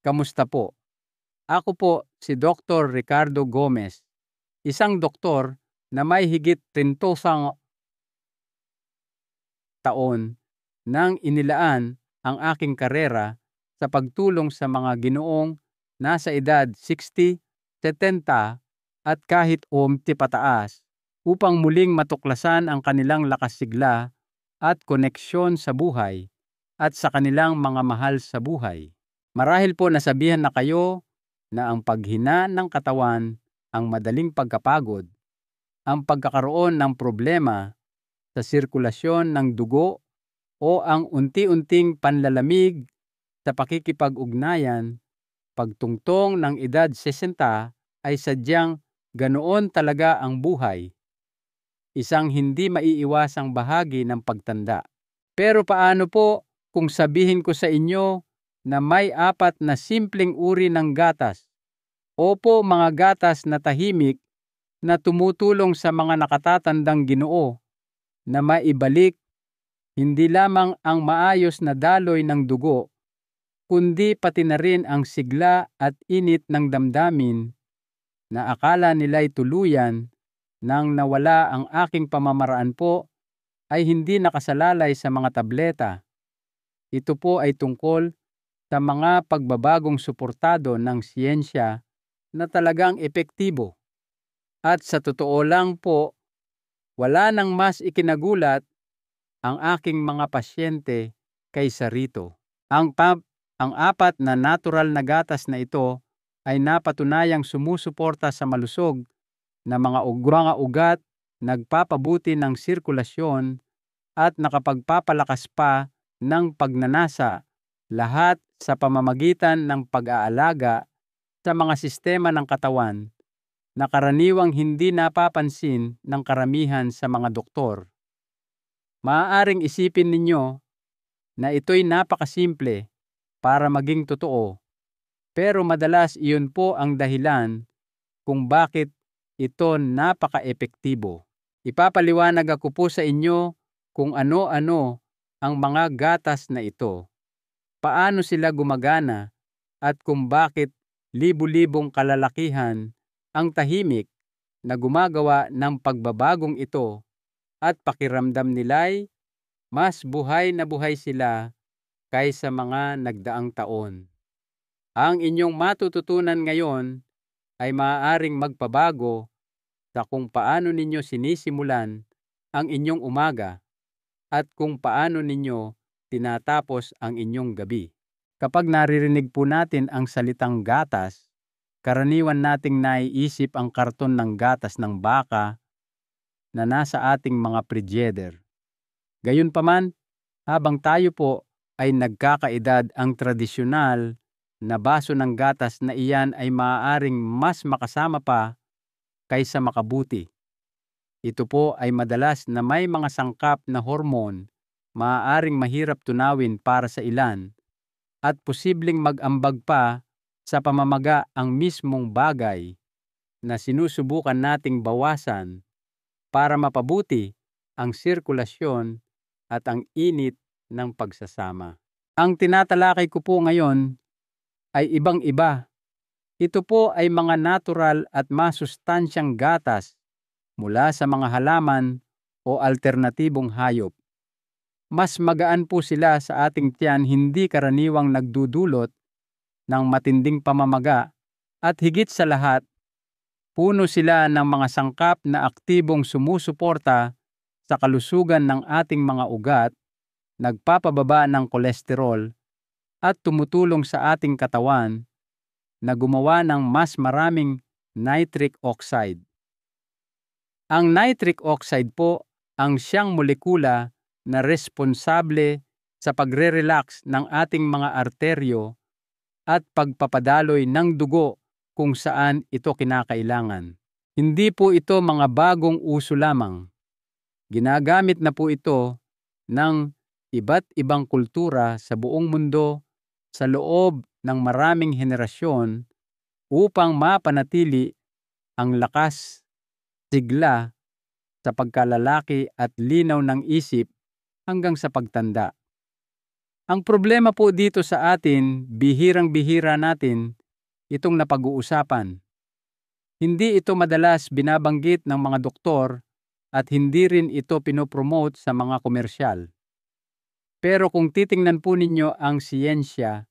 Kamusta po? Ako po si Dr. Ricardo Gomez, isang doktor na may higit 10,000 taon nang inilaan ang aking karera sa pagtulong sa mga ginoong nasa edad 60, 70 at kahit umti pataas upang muling matuklasan ang kanilang lakas sigla at koneksyon sa buhay at sa kanilang mga mahal sa buhay. Marahil po nasabihan na kayo na ang paghina ng katawan, ang madaling pagkapagod, ang pagkakaroon ng problema sa sirkulasyon ng dugo o ang unti-unting panlalamig sa pakikipag-ugnayan, pagtungtong ng edad 60 ay sadyang ganoon talaga ang buhay, isang hindi maiiwasang bahagi ng pagtanda. Pero paano po kung sabihin ko sa inyo na may 4 na simpleng uri ng gatas? Opo, mga gatas na tahimik na tumutulong sa mga nakatatandang Ginoo na maibalik hindi lamang ang maayos na daloy ng dugo, kundi pati na rin ang sigla at init ng damdamin na akala nila'y tuluyan nang nawala ang aking pamamaraan po ay hindi nakasalalay sa mga tableta. Ito po ay tungkol sa mga pagbabagong suportado ng siyensya na talagang epektibo. At sa totoo lang po, wala nang mas ikinagulat ang aking mga pasyente kaysa rito. Ang 4 na natural na gatas na ito ay napatunayang sumusuporta sa malusog na mga ugat, nagpapabuti ng sirkulasyon at nakapagpapalakas pa ng pagnanasa, lahat sa pamamagitan ng pag-aalaga sa mga sistema ng katawan na karaniwang hindi napapansin ng karamihan sa mga doktor. Maaaring isipin ninyo na ito'y napakasimple para maging totoo, pero madalas iyon po ang dahilan kung bakit ito napaka-epektibo. Ipapaliwanag ako po sa inyo kung ano-ano ang mga gatas na ito, paano sila gumagana, at kung bakit libu-libong kalalakihan ang tahimik na gumagawa ng pagbabagong ito at pakiramdam nila'y mas buhay na buhay sila kaysa mga nagdaang taon. Ang inyong matututunan ngayon ay maaaring magpabago sa kung paano ninyo sinisimulan ang inyong umaga at kung paano ninyo tinatapos ang inyong gabi. Kapag naririnig po natin ang salitang gatas, karaniwan nating naiisip ang karton ng gatas ng baka na nasa ating mga frigider. Gayunpaman, habang tayo po ay nagkakaedad, ang tradisyonal na baso ng gatas na iyan ay maaaring mas makasama pa kaysa makabuti. Ito po ay madalas na may mga sangkap na hormone, maaaring mahirap tunawin para sa ilan, at posibleng mag-ambag pa sa pamamaga ang mismong bagay na sinusubukan nating bawasan para mapabuti ang sirkulasyon at ang init ng pagsasama. Ang tinatalakay ko po ngayon ay ibang-iba. Ito po ay mga natural at masustansyang gatas mula sa mga halaman o alternatibong hayop. Mas magaan po sila sa ating tiyan, hindi karaniwang nagdudulot ng matinding pamamaga, at higit sa lahat, puno sila ng mga sangkap na aktibong sumusuporta sa kalusugan ng ating mga ugat, nagpapababa ng kolesterol, at tumutulong sa ating katawan na gumawa ng mas maraming nitric oxide. Ang nitric oxide po ang siyang molekula na responsable sa pagre-relax ng ating mga arteryo at pagpapadaloy ng dugo kung saan ito kinakailangan. Hindi po ito mga bagong uso lamang. Ginagamit na po ito ng iba't ibang kultura sa buong mundo sa loob ng maraming henerasyon upang mapanatili ang lakas, sigla sa pagkalalaki at linaw ng isip hanggang sa pagtanda. Ang problema po dito sa atin, bihirang-bihira natin itong napag-uusapan. Hindi ito madalas binabanggit ng mga doktor at hindi rin ito pinopromote sa mga komersyal. Pero kung titingnan po ninyo ang siyensya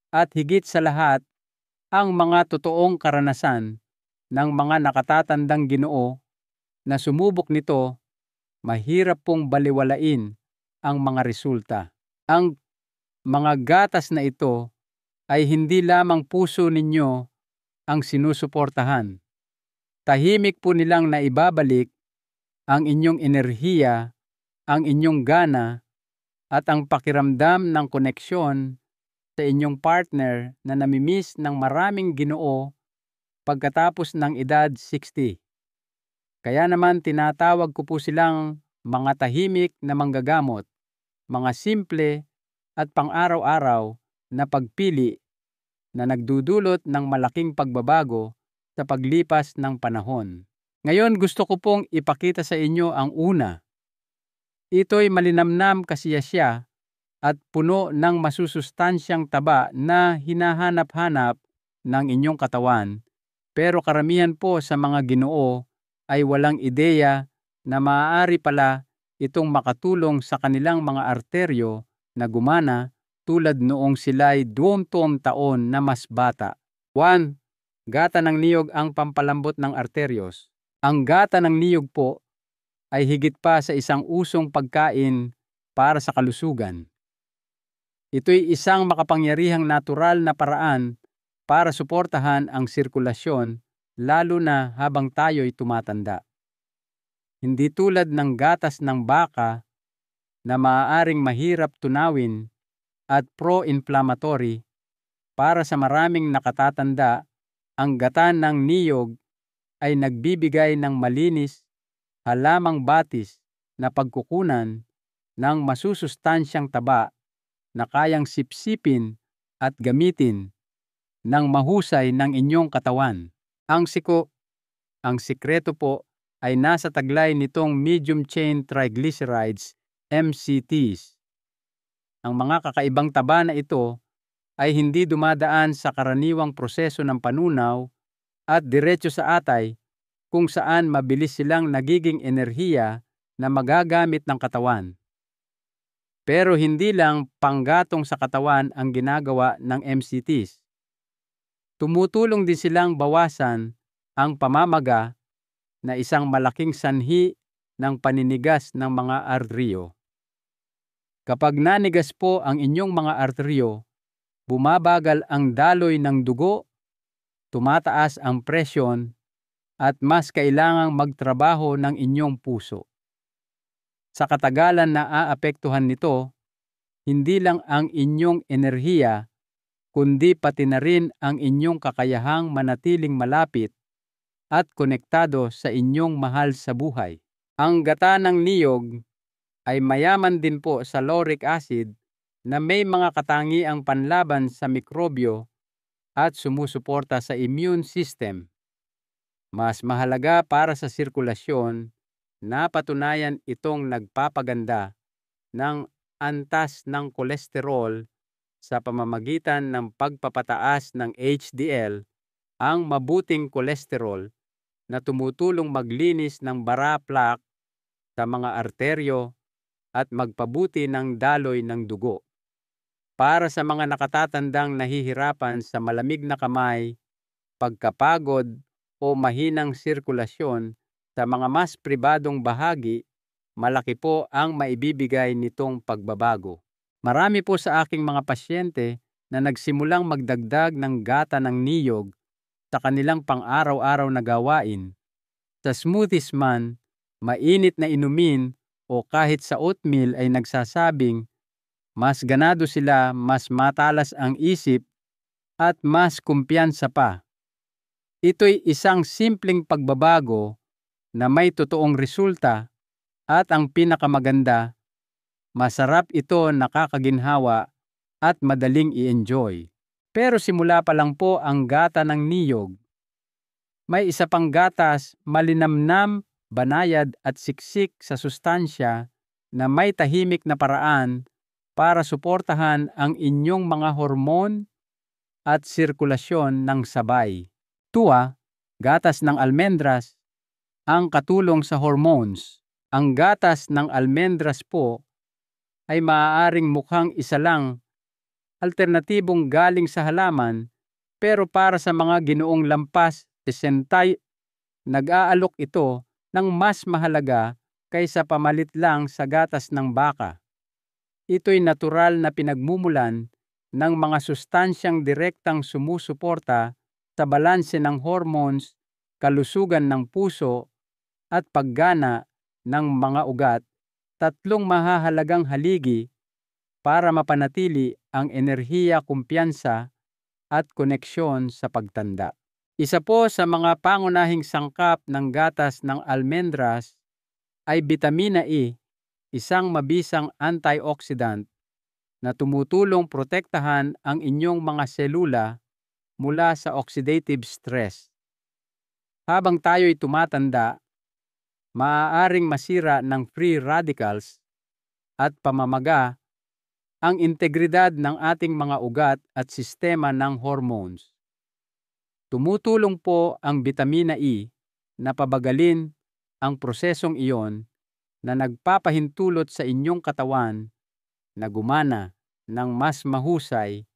at higit sa lahat ang mga totoong karanasan ng mga nakatatandang Ginoo na sumubok nito, mahirap pong baliwalain ang mga resulta. Ang mga gatas na ito ay hindi lamang puso ninyo ang sinusuportahan. Tahimik po nilang naibabalik ang inyong enerhiya, ang inyong gana, at ang pakiramdam ng koneksyon sa inyong partner na namimiss ng maraming Ginoo pagkatapos ng edad 60. Kaya naman tinatawag ko po silang mga tahimik na manggagamot, mga simple at pang-araw-araw na pagpili na nagdudulot ng malaking pagbabago sa paglipas ng panahon. Ngayon gusto ko pong ipakita sa inyo ang una. Ito'y malinamnam kasiyasya at puno ng masusustansyang taba na hinahanap-hanap ng inyong katawan, pero karamihan po sa mga Ginoo ay walang ideya na maaari pala itong makatulong sa kanilang mga arteryo na gumana tulad noong sila'y 20 taon na mas bata. 1. Gata ng niyog ang pampalambot ng arteryos. Ang gata ng niyog po ay higit pa sa isang usong pagkain para sa kalusugan. Ito'y isang makapangyarihang natural na paraan para suportahan ang sirkulasyon lalo na habang tayo'y tumatanda. Hindi tulad ng gatas ng baka na maaaring mahirap tunawin at pro-inflammatory, para sa maraming nakatatanda, ang gata ng niyog ay nagbibigay ng malinis, halamang batis na pagkukunan ng masusustansyang taba na kayang sipsipin at gamitin ng mahusay ng inyong katawan. Ang sikreto po ay nasa taglay nitong medium chain triglycerides, MCTs. Ang mga kakaibang taba na ito ay hindi dumadaan sa karaniwang proseso ng panunaw at diretso sa atay, kung saan mabilis silang nagiging enerhiya na magagamit ng katawan. Pero hindi lang panggatong sa katawan ang ginagawa ng MCTs. Tumutulong din silang bawasan ang pamamaga na isang malaking sanhi ng paninigas ng mga arteryo. Kapag nanigas po ang inyong mga arteryo, bumabagal ang daloy ng dugo, tumataas ang presyon, at mas kailangang magtrabaho ng inyong puso. Sa katagalan na aapektuhan nito, hindi lang ang inyong enerhiya, kundi pati na rin ang inyong kakayahang manatiling malapit at konektado sa inyong mahal sa buhay. Ang gata ng niyog ay mayaman din po sa lauric acid na may mga katangiang panlaban sa mikrobyo at sumusuporta sa immune system. Mas mahalaga para sa sirkulasyon, napatunayan itong nagpapaganda ng antas ng kolesterol sa pamamagitan ng pagpapataas ng HDL, ang mabuting kolesterol na tumutulong maglinis ng bara plaque sa mga arteryo at magpabuti ng daloy ng dugo. Para sa mga nakatatandang nahihirapan sa malamig na kamay, pagkapagod o mahinang sirkulasyon sa mga mas pribadong bahagi, malaki po ang maibibigay nitong pagbabago. Marami po sa aking mga pasyente na nagsimulang magdagdag ng gata ng niyog sa kanilang pang-araw-araw na gawain. Sa smoothies man, mainit na inumin o kahit sa oatmeal ay nagsasabing mas ganado sila, mas matalas ang isip at mas kumpiyansa pa. Ito'y isang simpleng pagbabago na may totoong resulta at ang pinakamaganda, masarap ito, nakakaginhawa at madaling i-enjoy. Pero simula pa lang po ang gata ng niyog. May isa pang gatas, malinamnam, banayad at siksik sa sustansya na may tahimik na paraan para suportahan ang inyong mga hormone at sirkulasyon ng sabay. Tuwa, gatas ng almendras, ang katulong sa hormones. Ang gatas ng almendras po ay maaaring mukhang isa lang alternatibong galing sa halaman, pero para sa mga ginoong lampas 60, nag-aalok ito ng mas mahalaga kaysa pamalit lang sa gatas ng baka. Ito'y natural na pinagmumulan ng mga sustansyang direktang sumusuporta sa balanse ng hormones, kalusugan ng puso, at paggana ng mga ugat, tatlong mahahalagang haligi para mapanatili ang enerhiya, kumpiyansa, at koneksyon sa pagtanda. Isa po sa mga pangunahing sangkap ng gatas ng almendras ay bitamina E, isang mabisang antioxidant na tumutulong protektahan ang inyong mga selula mula sa oxidative stress. Habang tayo'y tumatanda, maaaring masira ng free radicals at pamamaga ang integridad ng ating mga ugat at sistema ng hormones. Tumutulong po ang bitamina E na pabagalin ang prosesong iyon na nagpapahintulot sa inyong katawan na gumana ng mas mahusay,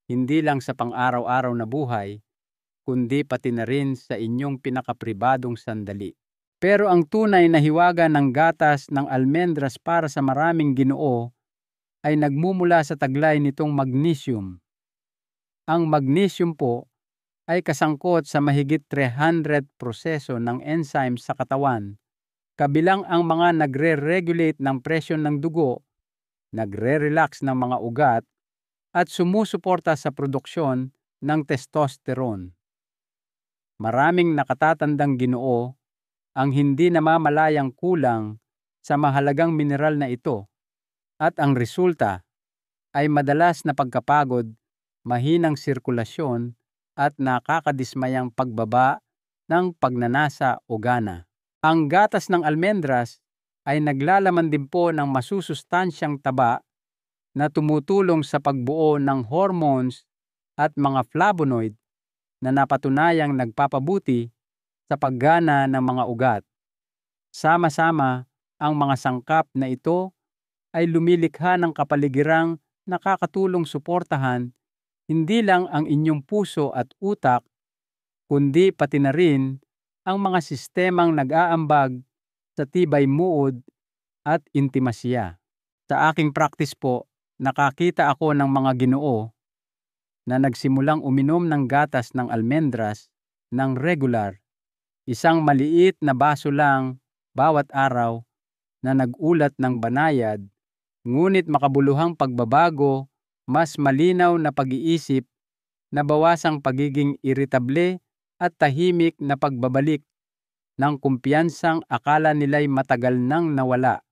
hindi lang sa pang-araw-araw na buhay, kundi pati na rin sa inyong pinakapribadong sandali. Pero ang tunay na hiwaga ng gatas ng almendras para sa maraming Ginoo ay nagmumula sa taglay nitong magnesium. Ang magnesium po ay kasangkot sa mahigit 300 proseso ng enzyme sa katawan, kabilang ang mga nagre-regulate ng presyon ng dugo, nagre-relax ng mga ugat, at sumusuporta sa produksyon ng testosterone. Maraming nakatatandang Ginoo ang hindi namamalayang kulang sa mahalagang mineral na ito, at ang resulta ay madalas na pagkapagod, mahinang sirkulasyon, at nakakadismayang pagbaba ng pagnanasa o gana. Ang gatas ng almendras ay naglalaman din po ng masusustansyang taba na tumutulong sa pagbuo ng hormones at mga flavonoid na napatunayang nagpapabuti sa paggana ng mga ugat. Sama-sama, ang mga sangkap na ito ay lumilikha ng kapaligirang nakakatulong suportahan hindi lang ang inyong puso at utak, kundi pati na rin ang mga sistemang nag-aambag sa tibay muod at intimasya. Sa aking practice po, nakakita ako ng mga Ginoo na nagsimulang uminom ng gatas ng almendras ng regular, isang maliit na baso lang bawat araw na nag-ulat ng banayad, ngunit makabuluhang pagbabago, mas malinaw na pag-iisip, nabawasang pagiging iritable at tahimik na pagbabalik ng kumpiyansang akala nila'y matagal nang nawala.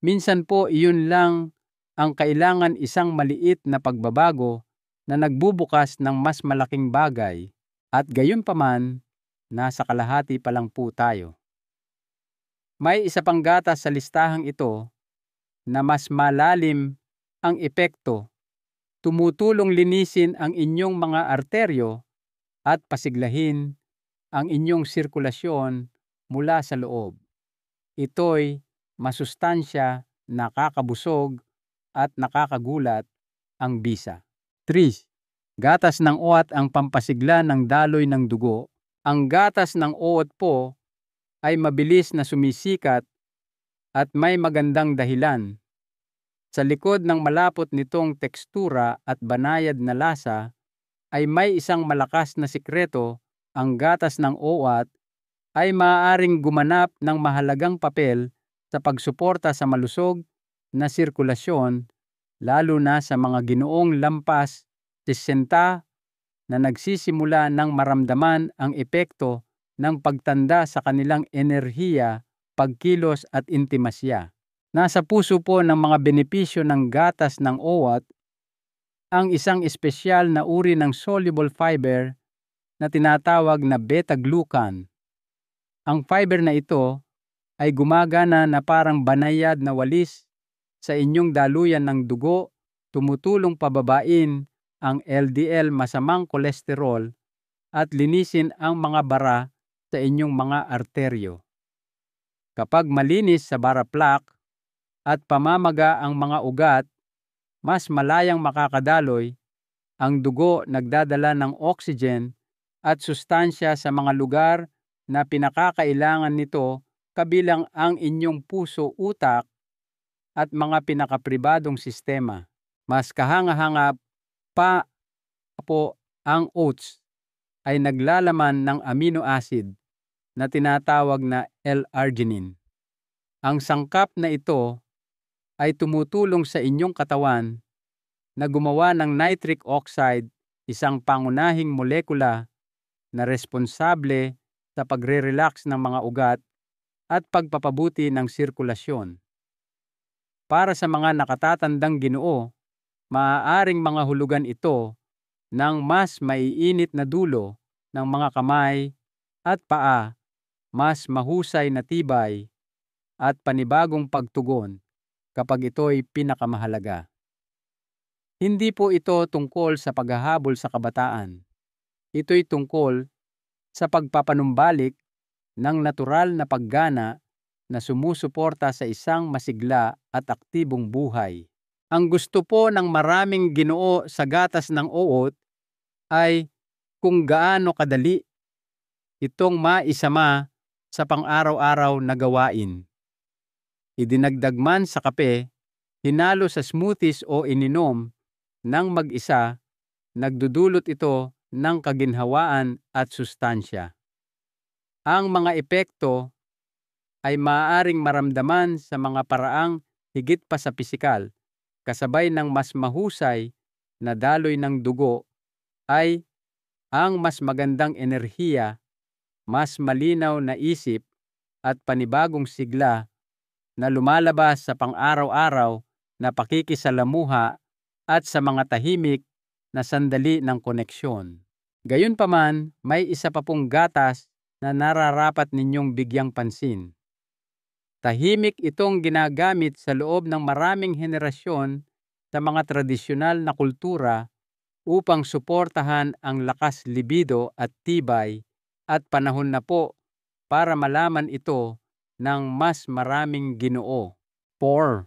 Minsan po iyon lang ang kailangan, isang maliit na pagbabago na nagbubukas ng mas malaking bagay, at gayunpaman, nasa kalahati pa lang po tayo. May isa pang gatas sa listahang ito na mas malalim ang epekto. Tumutulong linisin ang inyong mga arteryo at pasiglahin ang inyong sirkulasyon mula sa loob. Ito'y masustansya, nakakabusog, at nakakagulat, ang bisa. 3. Gatas ng uwat ang pampasigla ng daloy ng dugo. Ang gatas ng uwat po ay mabilis na sumisikat at may magandang dahilan. Sa likod ng malapot nitong tekstura at banayad na lasa ay may isang malakas na sikreto. Ang gatas ng uwat ay maaaring gumanap ng mahalagang papel sa pagsuporta sa malusog na sirkulasyon, lalo na sa mga Ginoong lampas 60 na nagsisimula ng maramdaman ang epekto ng pagtanda sa kanilang enerhiya, pagkilos at intimasya. Nasa puso po ng mga benepisyo ng gatas ng uwat ang isang espesyal na uri ng soluble fiber na tinatawag na beta-glucan. Ang fiber na ito ay gumagana na parang banayad na walis sa inyong daluyan ng dugo, tumutulong pababain ang LDL masamang kolesterol at linisin ang mga bara sa inyong mga arteryo. Kapag malinis sa bara plaque at pamamaga ang mga ugat, mas malayang makakadaloy ang dugo nagdadala ng oxygen at sustansya sa mga lugar na pinakakailangan nito, kabilang ang inyong puso, utak at mga pinakapribadong sistema. Mas kahanga-hanga pa po ang oats ay naglalaman ng amino acid na tinatawag na L-arginine. Ang sangkap na ito ay tumutulong sa inyong katawan na gumawa ng nitric oxide, isang pangunahing molekula na responsable sa pagre-relax ng mga ugat at pagpapabuti ng sirkulasyon. Para sa mga nakatatandang Ginoo, maaaring mga hulugan ito ng mas maiinit na dulo ng mga kamay at paa, mas mahusay na tibay at panibagong pagtugon kapag ito'y pinakamahalaga. Hindi po ito tungkol sa paghahabol sa kabataan. Ito'y tungkol sa pagpapanumbalik ng natural na paggana na sumusuporta sa isang masigla at aktibong buhay. Ang gusto po ng maraming Ginoo sa gatas ng uot ay kung gaano kadali itong maisama sa pang-araw-araw na gawain. Idinagdag man sa kape, hinalo sa smoothies o ininom ng mag-isa, nagdudulot ito ng kaginhawaan at sustansya. Ang mga epekto ay maaaring maramdaman sa mga paraang higit pa sa pisikal, kasabay ng mas mahusay na daloy ng dugo ay ang mas magandang enerhiya, mas malinaw na isip at panibagong sigla na lumalabas sa pang-araw-araw na pakikisalamuha at sa mga tahimik na sandali ng koneksyon. Gayunpaman, may isa pa pong gatas na nararapat ninyong bigyang pansin. Tahimik itong ginagamit sa loob ng maraming henerasyon sa mga tradisyonal na kultura upang suportahan ang lakas, libido at tibay, at panahon na po para malaman ito ng mas maraming Ginoo. 4.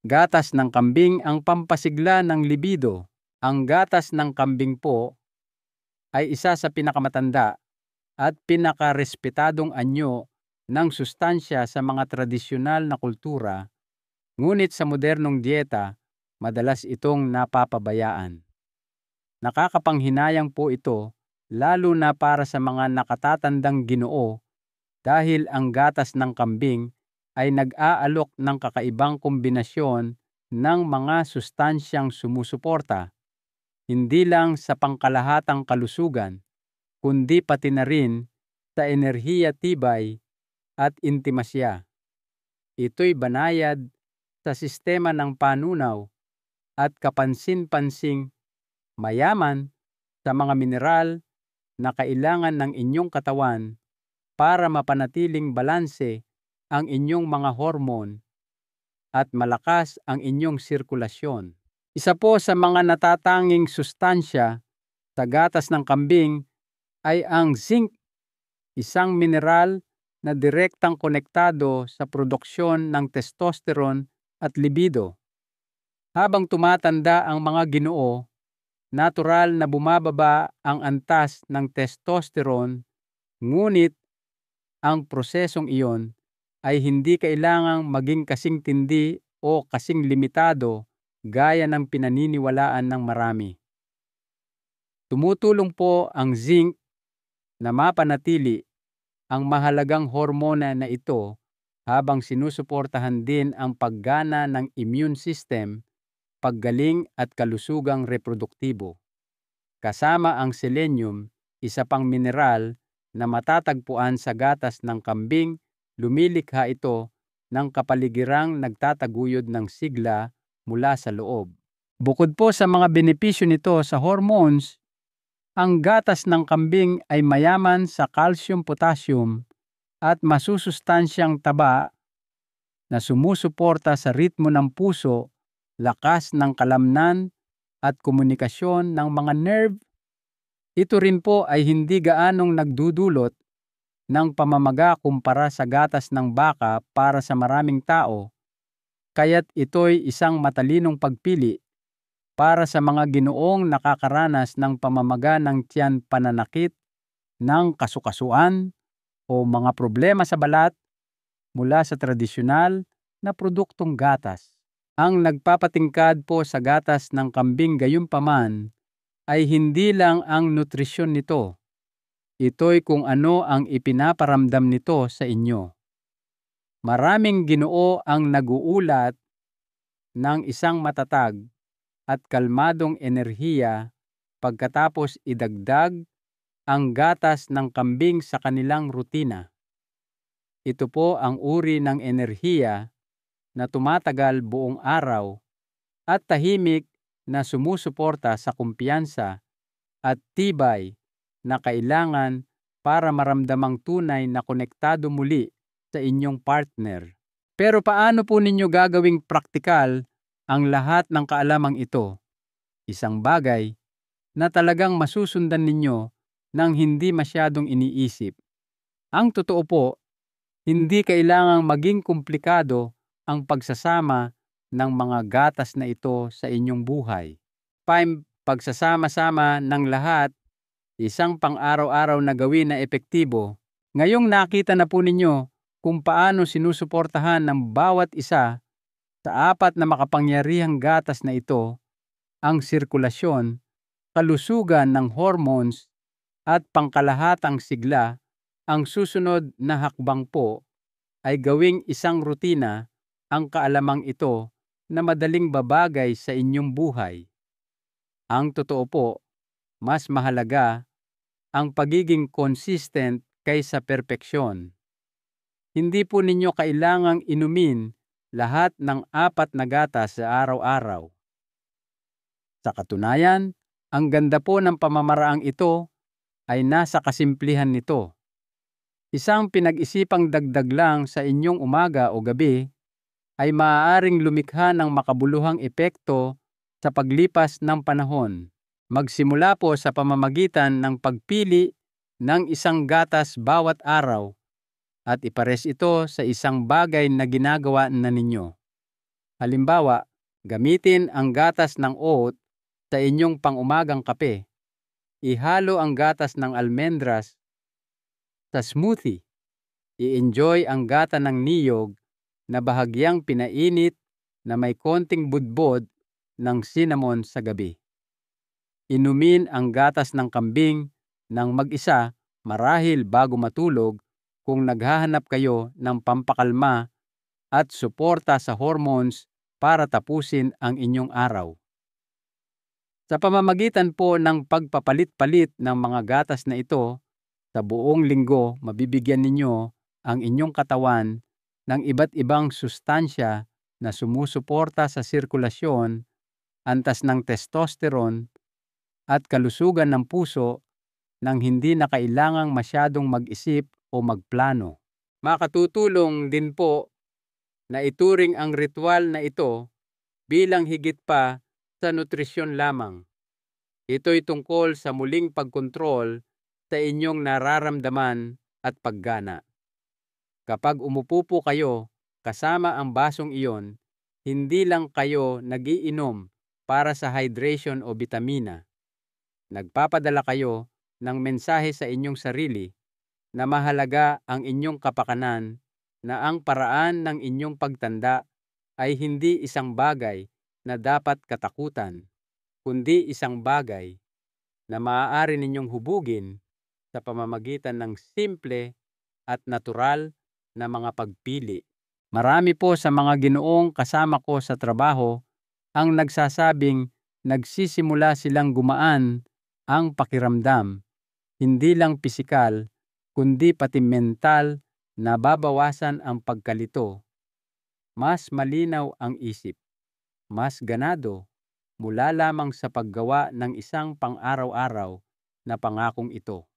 Gatas ng kambing ang pampasigla ng libido. Ang gatas ng kambing po ay isa sa pinakamatanda at pinakarespetadong anyo ng sustansya sa mga tradisyonal na kultura, ngunit sa modernong dieta, madalas itong napapabayaan. Nakakapanghinayang po ito, lalo na para sa mga nakatatandang Ginoo, dahil ang gatas ng kambing ay nag-aalok ng kakaibang kombinasyon ng mga sustansyang sumusuporta, hindi lang sa pangkalahatang kalusugan, kundi pati na rin sa enerhiya, tibay at intimasya. Ito'y banayad sa sistema ng panunaw at kapansin-pansing mayaman sa mga mineral na kailangan ng inyong katawan para mapanatiling balanse ang inyong mga hormone at malakas ang inyong sirkulasyon. Isa po sa mga natatanging sustansya sa gatas ng kambing ay ang zinc, isang mineral na direktang konektado sa produksyon ng testosterone at libido. Habang tumatanda ang mga Ginoo, natural na bumababa ang antas ng testosterone, ngunit ang prosesong iyon ay hindi kailangang maging kasing tindi o kasing limitado gaya ng pinaniniwalaan ng marami. Tumutulong po ang zinc na mapanatili ang mahalagang hormona na ito habang sinusuportahan din ang paggana ng immune system, paggaling at kalusugang reproduktibo. Kasama ang selenium, isa pang mineral na matatagpuan sa gatas ng kambing, lumilikha ito ng kapaligirang nagtataguyod ng sigla mula sa loob. Bukod po sa mga benepisyo nito sa hormones, ang gatas ng kambing ay mayaman sa calcium, potassium at masusustansyang taba na sumusuporta sa ritmo ng puso, lakas ng kalamnan at komunikasyon ng mga nerve. Ito rin po ay hindi gaanong nagdudulot ng pamamaga kumpara sa gatas ng baka para sa maraming tao, kaya't ito'y isang matalinong pagpili para sa mga ginoong nakakaranas ng pamamaga ng tiyan, pananakit, ng kasukasuan o mga problema sa balat mula sa tradisyonal na produktong gatas. Ang nagpapatingkad po sa gatas ng kambing gayunpaman ay hindi lang ang nutrisyon nito. Ito'y kung ano ang ipinaparamdam nito sa inyo. Maraming Ginoo ang naguulat ng isang matatag at kalmadong enerhiya pagkatapos idagdag ang gatas ng kambing sa kanilang rutina. Ito po ang uri ng enerhiya na tumatagal buong araw at tahimik na sumusuporta sa kumpiyansa at tibay na kailangan para maramdamang tunay na konektado muli sa inyong partner. Pero paano po ninyo gagawing praktikal ang lahat ng kaalamang ito? Isang bagay na talagang masusundan ninyo nang hindi masyadong iniisip. Ang totoo po, hindi kailangang maging komplikado ang pagsasama ng mga gatas na ito sa inyong buhay. Pagsasama-sama ng lahat, isang pang-araw-araw na gawin na epektibo. Ngayong nakita na po ninyo kung paano sinusuportahan ng bawat isa sa apat na makapangyarihang gatas na ito ang sirkulasyon, kalusugan ng hormones at pangkalahatang sigla, ang susunod na hakbang po ay gawing isang rutina ang kaalamang ito na madaling babagay sa inyong buhay. Ang totoo po, mas mahalaga ang pagiging consistent kaysa perpeksyon. Hindi po ninyo kailangang inumin lahat ng apat na gatas sa araw-araw. Sa katunayan, ang ganda po ng pamamaraang ito ay nasa kasimplihan nito. Isang pinag-isipang dagdag lang sa inyong umaga o gabi ay maaaring lumikha ng makabuluhang epekto sa paglipas ng panahon. Magsimula po sa pamamagitan ng pagpili ng isang gatas bawat araw at ipares ito sa isang bagay na ginagawa na ninyo. Halimbawa, gamitin ang gatas ng oat sa inyong pang-umagang kape. Ihalo ang gatas ng almendras sa smoothie. I-enjoy ang gata ng niyog na bahagyang pinainit na may konting budbod ng cinnamon sa gabi. Inumin ang gatas ng kambing ng mag-isa marahil bago matulog kung naghahanap kayo ng pampakalma at suporta sa hormones para tapusin ang inyong araw. Sa pamamagitan po ng pagpapalit-palit ng mga gatas na ito, sa buong linggo mabibigyan ninyo ang inyong katawan ng iba't ibang sustansya na sumusuporta sa sirkulasyon, antas ng testosterone, at kalusugan ng puso nang hindi na kailangang masyadong mag-isip o magplano. Makatutulong din po na ituring ang ritual na ito bilang higit pa sa nutrisyon lamang. Ito'y tungkol sa muling pagkontrol sa inyong nararamdaman at paggana. Kapag umupo po kayo kasama ang basong iyon, hindi lang kayo nagiinom para sa hydration o bitamina. Nagpapadala kayo ng mensahe sa inyong sarili na mahalaga ang inyong kapakanan, na ang paraan ng inyong pagtanda ay hindi isang bagay na dapat katakutan, kundi isang bagay na maaari ninyong hubugin sa pamamagitan ng simple at natural na mga pagpili. Marami po sa mga ginoong kasama ko sa trabaho ang nagsasabing nagsisimula silang gumaan ang pakiramdam, hindi lang pisikal, kundi pati mental, na babawasan ang pagkalito. Mas malinaw ang isip, mas ganado, mula lamang sa paggawa ng isang pang-araw-araw na pangakong ito.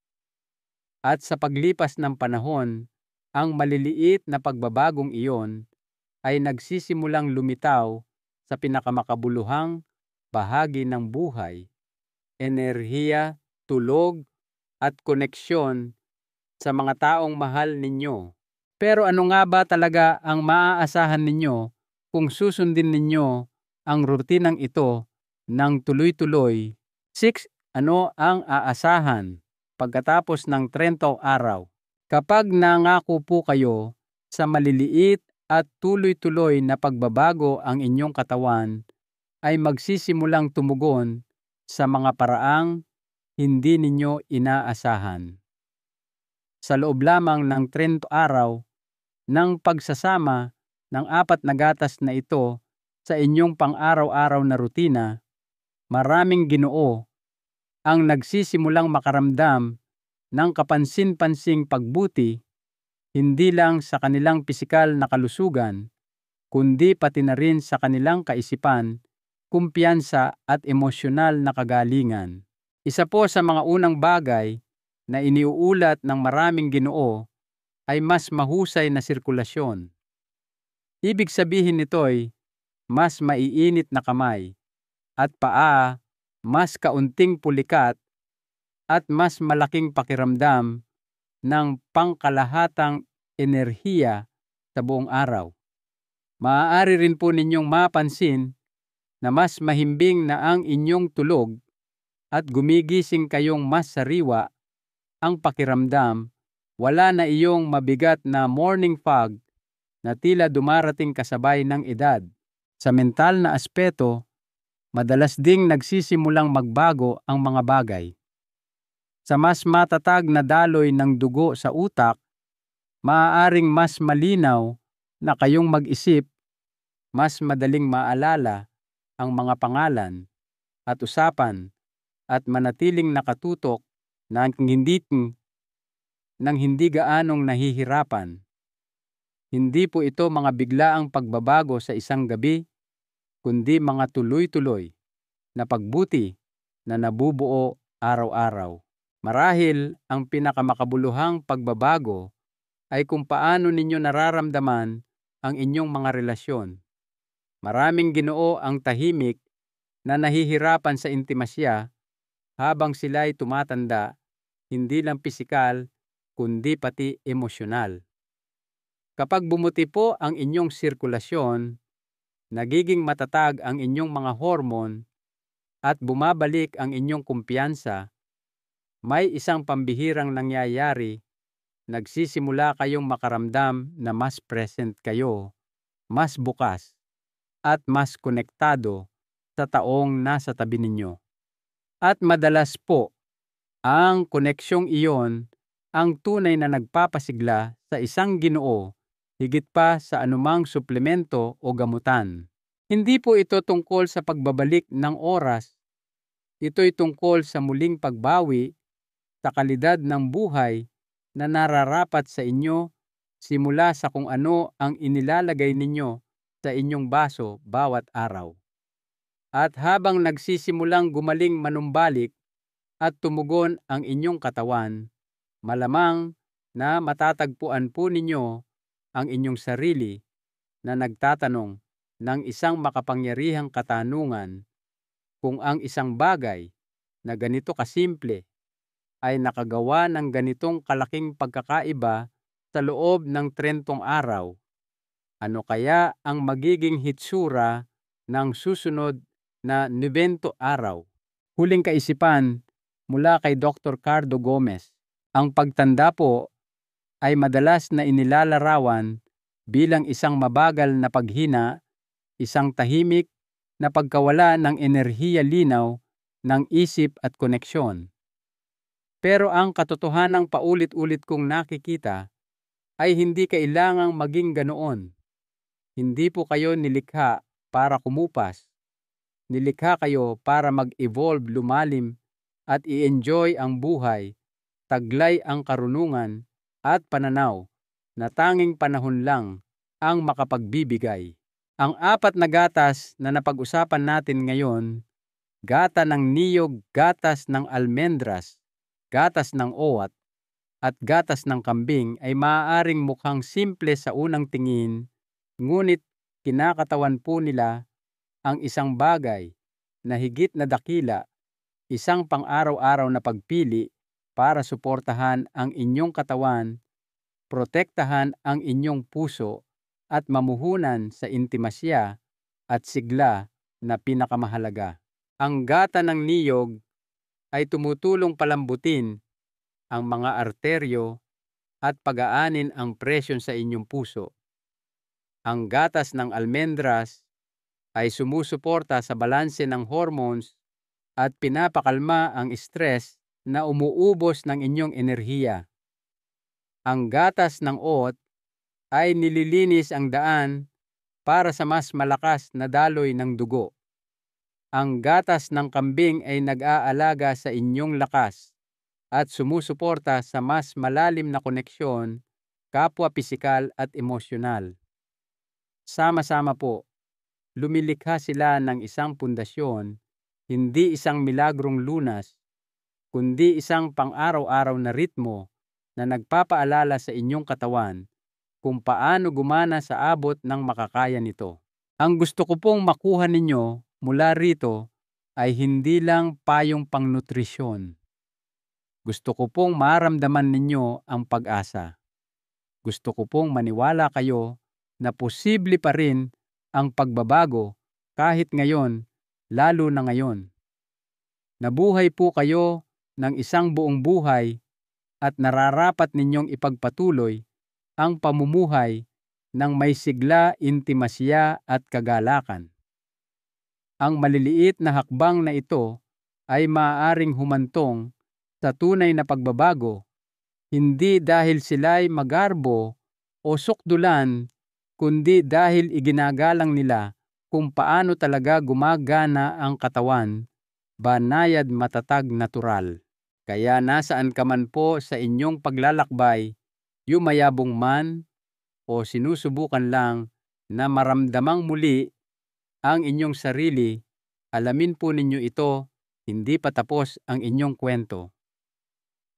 At sa paglipas ng panahon, ang maliliit na pagbabagong iyon ay nagsisimulang lumitaw sa pinakamakabuluhang bahagi ng buhay, enerhiya, tulog, at koneksyon sa mga taong mahal ninyo. Pero ano nga ba talaga ang maaasahan ninyo kung susundin ninyo ang rutinang ito ng tuloy-tuloy? 6. Ano ang aasahan pagkatapos ng 30 araw? Kapag nangako po kayo sa maliliit at tuloy-tuloy na pagbabago, ang inyong katawan ay magsisimulang tumugon sa mga paraang hindi ninyo inaasahan. Sa loob lamang ng 30 araw ng pagsasama ng 4 na gatas na ito sa inyong pang-araw-araw na rutina, maraming Ginoo ang nagsisimulang makaramdam ng kapansin-pansing pagbuti, hindi lang sa kanilang pisikal na kalusugan, kundi pati na rin sa kanilang kaisipan, kumpiyansa at emosyonal na kagalingan. Isa po sa mga unang bagay na iniuulat ng maraming Ginoo ay mas mahusay na sirkulasyon. Ibig sabihin nito'y mas maiinit na kamay at paa, mas kaunting pulikat, at mas malaking pakiramdam ng pangkalahatang enerhiya sa buong araw. Maaari rin po ninyong mapansin na mas mahimbing na ang inyong tulog at gumigising kayong mas sariwa ang pakiramdam. Wala na iyong mabigat na morning fog na tila dumarating kasabay ng edad. Sa mental na aspeto, madalas ding nagsisimulang magbago ang mga bagay. Sa mas matatag na daloy ng dugo sa utak, maaaring mas malinaw na kayong mag-isip, mas madaling maalala ang mga pangalan at usapan, at manatiling nakatutok ng hindi gaanong nahihirapan. Hindi po ito mga biglaang pagbabago sa isang gabi, kundi mga tuloy-tuloy na pagbuti na nabubuo araw-araw. Marahil ang pinakamakabuluhang pagbabago ay kung paano ninyo nararamdaman ang inyong mga relasyon. Maraming Ginoo ang tahimik na nahihirapan sa intimasya habang sila'y tumatanda, hindi lang pisikal kundi pati emosyonal. Kapag bumuti po ang inyong sirkulasyon, nagiging matatag ang inyong mga hormone at bumabalik ang inyong kumpiyansa, may isang pambihirang nangyayari. Nagsisimula kayong makaramdam na mas present kayo, mas bukas, at mas konektado sa taong nasa tabi ninyo. At madalas po, ang koneksyong iyon ang tunay na nagpapasigla sa isang Ginoo, higit pa sa anumang suplemento o gamutan. Hindi po ito tungkol sa pagbabalik ng oras. Ito'y tungkol sa muling pagbawi sa kalidad ng buhay na nararapat sa inyo simula sa kung ano ang inilalagay ninyo sa inyong baso bawat araw. At habang nagsisimulang gumaling manumbalik at tumugon ang inyong katawan, malamang na matatagpuan po ninyo ang inyong sarili na nagtatanong ng isang makapangyarihang katanungan kung ang isang bagay na ganito kasimple ay nakagawa ng ganitong kalaking pagkakaiba sa loob ng 30 araw. Ano kaya ang magiging hitsura ng susunod na 90 araw? Huling kaisipan mula kay Dr. Cardo Gomez. Ang pagtanda po ay madalas na inilalarawan bilang isang mabagal na paghina, isang tahimik na pagkawala ng enerhiya, linaw ng isip at koneksyon. Pero ang katotohanang paulit-ulit kong nakikita ay hindi kailangang maging ganoon. Hindi po kayo nilikha para kumupas. Nilikha kayo para mag-evolve, lumalim, at i-enjoy ang buhay, taglay ang karunungan at pananaw na tanging panahon lang ang makapagbibigay. Ang 4 na gatas na napag-usapan natin ngayon, gata ng niyog, gatas ng almendras, gatas ng owat, at gatas ng kambing, ay maaaring mukhang simple sa unang tingin, ngunit kinakatawan po nila ang isang bagay na higit na dakila, isang pang-araw-araw na pagpili para suportahan ang inyong katawan, protektahan ang inyong puso at mamuhunan sa intimasya at sigla na pinakamahalaga. Ang gata ng niyog ay tumutulong palambutin ang mga arteryo at pagaanin ang presyon sa inyong puso. Ang gatas ng almendras ay sumusuporta sa balanse ng hormones at pinapakalma ang stress na umuubos ng inyong enerhiya. Ang gatas ng oat ay nililinis ang daan para sa mas malakas na daloy ng dugo. Ang gatas ng kambing ay nag-aalaga sa inyong lakas at sumusuporta sa mas malalim na koneksyon, kapwa pisikal at emosyonal. Sama-sama po, lumilikha sila ng isang pundasyon, hindi isang milagrong lunas, kundi isang pang-araw-araw na ritmo na nagpapaalala sa inyong katawan kung paano gumana sa abot ng makakaya nito. Ang gusto ko pong makuha ninyo mula rito ay hindi lang payong pangnutrisyon. Gusto ko pong maramdaman ninyo ang pag-asa. Gusto ko pong maniwala kayo na posible pa rin ang pagbabago kahit ngayon, lalo na ngayon. Nabuhay po kayo ng isang buong buhay at nararapat ninyong ipagpatuloy ang pamumuhay ng may sigla, intimasya at kagalakan. Ang maliliit na hakbang na ito ay maaaring humantong sa tunay na pagbabago, hindi dahil sila'y magarbo o sukdulan, kundi dahil iginagalang nila kung paano talaga gumagana ang katawan, banayad, matatag, natural. Kaya nasaan ka man po sa inyong paglalakbay, yumayabong man o sinusubukan lang na maramdamang muli ang inyong sarili, alamin po ninyo ito, hindi pa tapos ang inyong kwento.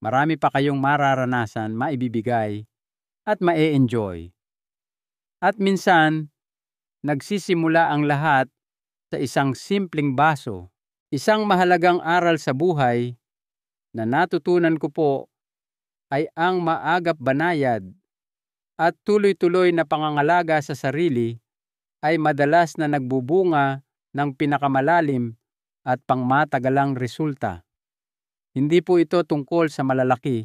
Marami pa kayong mararanasan, maibibigay at ma-e-enjoy. At minsan, nagsisimula ang lahat sa isang simpleng baso. Isang mahalagang aral sa buhay na natutunan ko po ay ang maagap banayad at tuloy-tuloy na pangangalaga sa sarili ay madalas na nagbubunga ng pinakamalalim at pangmatagalang resulta. Hindi po ito tungkol sa malalaki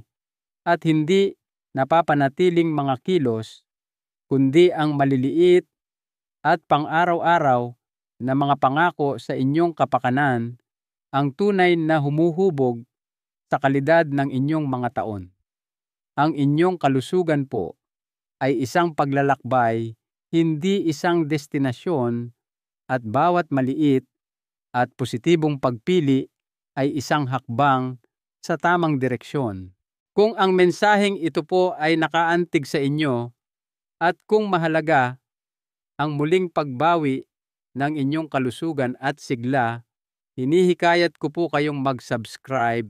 at hindi napapanatiling mga kilos, kundi ang maliliit at pang-araw-araw na mga pangako sa inyong kapakanan, ang tunay na humuhubog sa kalidad ng inyong mga taon. Ang inyong kalusugan po ay isang paglalakbay, hindi isang destinasyon, at bawat maliit at positibong pagpili ay isang hakbang sa tamang direksyon. Kung ang mensaheng ito po ay nakaantig sa inyo at kung mahalaga ang muling pagbawi ng inyong kalusugan at sigla, hinihikayat ko po kayong mag-subscribe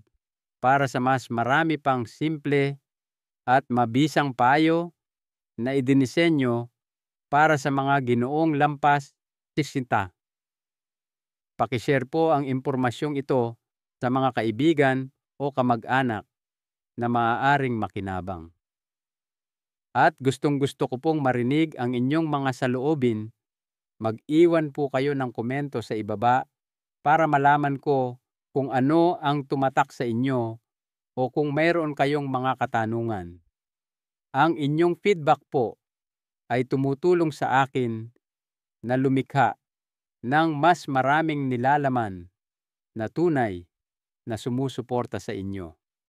para sa mas marami pang simple at mabisang payo na idinisenyo para sa mga ginoong lampas 60. Pakishare po ang impormasyong ito sa mga kaibigan o kamag-anak na maaaring makinabang. At gustong-gusto ko pong marinig ang inyong mga saloobin. Mag-iwan po kayo ng komento sa ibaba para malaman ko kung ano ang tumatak sa inyo o kung mayroon kayong mga katanungan. Ang inyong feedback po ay tumutulong sa akin na lumikha ng mas maraming nilalaman na tunay na sumusuporta sa inyo.